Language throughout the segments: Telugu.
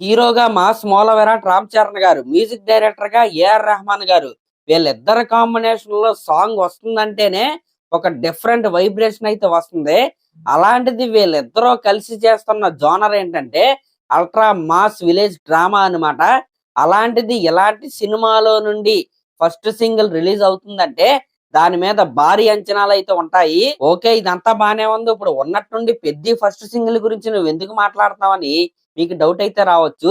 హీరోగా మాస్ మూల విరాట్ రామ్ చరణ్ గారు, మ్యూజిక్ డైరెక్టర్ గా ఏఆర్ రెహమాన్ గారు, వీళ్ళిద్దరు కాంబినేషన్ లో సాంగ్ వస్తుందంటేనే ఒక డిఫరెంట్ వైబ్రేషన్ అయితే వస్తుంది. అలాంటిది వీళ్ళిద్దరూ కలిసి చేస్తున్న జోనర్ ఏంటంటే అల్ట్రా మాస్ విలేజ్ డ్రామా అన్నమాట. అలాంటిది ఇలాంటి సినిమాలో నుండి ఫస్ట్ సింగిల్ రిలీజ్ అవుతుందంటే దాని మీద భారీ అంచనాలు అయితే ఉంటాయి. ఓకే, ఇదంతా బానే ఉంది. ఇప్పుడు ఉన్నట్టుండి పెద్ద ఫస్ట్ సింగిల్ గురించి నువ్వు ఎందుకు మాట్లాడుతున్నావని మీకు డౌట్ అయితే రావచ్చు.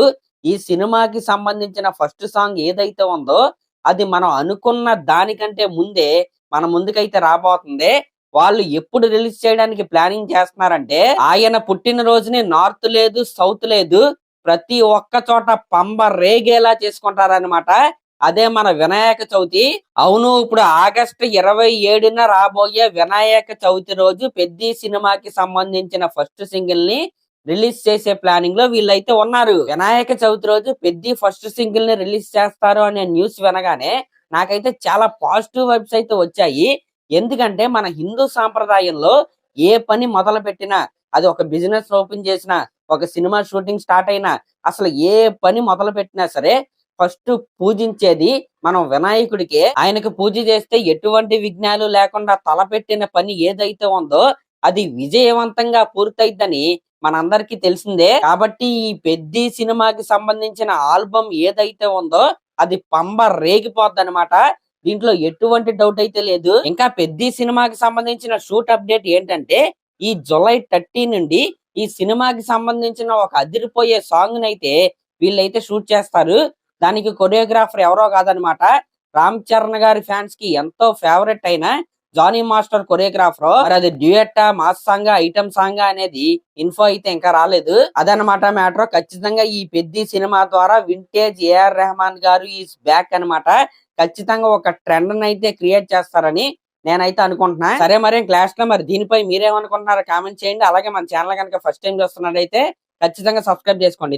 ఈ సినిమాకి సంబంధించిన ఫస్ట్ సాంగ్ ఏదైతే ఉందో అది మనం అనుకున్న దానికంటే ముందే మన ముందుకైతే రాబోతుంది. వాళ్ళు ఎప్పుడు రిలీజ్ చేయడానికి ప్లానింగ్ చేస్తున్నారంటే ఆయన పుట్టిన రోజుని నార్త్ లేదు, సౌత్ లేదు, ప్రతి ఒక్క చోట పంబ రేగేలా చేసుకుంటారనమాట. అదే మన వినాయక చవితి. అవును, ఇప్పుడు ఆగస్టు 27న రాబోయే వినాయక చవితి రోజు పెద్ద సినిమాకి సంబంధించిన ఫస్ట్ సింగిల్ ని రిలీజ్ చేసే ప్లానింగ్ లో వీళ్ళైతే ఉన్నారు. వినాయక చవితి రోజు పెద్ద ఫస్ట్ సింగిల్ ని రిలీజ్ చేస్తారు అనే న్యూస్ వినగానే నాకైతే చాలా పాజిటివ్ వైబ్స్ అయితే వచ్చాయి. ఎందుకంటే మన హిందూ సాంప్రదాయంలో ఏ పని మొదలు పెట్టినా, అది ఒక బిజినెస్ ఓపెన్ చేసినా, ఒక సినిమా షూటింగ్ స్టార్ట్ అయినా, అసలు ఏ పని మొదలు పెట్టినా సరే ఫస్ట్ పూజించేది మనం వినాయకుడికే. ఆయనకు పూజ చేస్తే ఎటువంటి విఘ్నాలు లేకుండా తలపెట్టిన పని ఏదైతే ఉందో అది విజయవంతంగా పూర్తయిద్దని మనందరికీ తెలిసిందే. కాబట్టి ఈ పెద్ద సినిమాకి సంబంధించిన ఆల్బమ్ ఏదైతే ఉందో అది పంబ రేగిపోద్ది అనమాట. దీంట్లో ఎటువంటి డౌట్ అయితే లేదు. ఇంకా పెద్ద సినిమాకి సంబంధించిన షూట్ అప్డేట్ ఏంటంటే ఈ జూలై 30 నుండి ఈ సినిమాకి సంబంధించిన ఒక అదిరిపోయే సాంగ్ నైతే వీళ్ళైతే షూట్ చేస్తారు. దానికి కొరియోగ్రాఫర్ ఎవరో కాదనమాట, రామ్ చరణ్ గారి ఫ్యాన్స్ కి ఎంతో ఫేవరెట్ అయిన జానీ మాస్టర్ కొరియోగ్రాఫర్. మరి అది duet mass song, item song అనేది ఇన్ఫో అయితే ఇంకా రాలేదు. అదనమాట మ్యాటర్. ఖచ్చితంగా ఈ పెద్ద సినిమా ద్వారా వింటేజ్ ఏఆర్ రెహమాన్ గారు ఈస్ బ్యాక్ అనమాట. ఖచ్చితంగా ఒక ట్రెండ్ అయితే క్రియేట్ చేస్తారని నేనైతే అనుకుంటున్నా. సరే, మరి క్లాస్ లో మరి దీనిపై మీరేమనుకుంటున్నారో కామెంట్ చేయండి. అలాగే మన ఛానల్ కనుక ఫస్ట్ టైం చూస్తున్నట్టయితే ఖచ్చితంగా సబ్స్క్రైబ్ చేసుకోండి.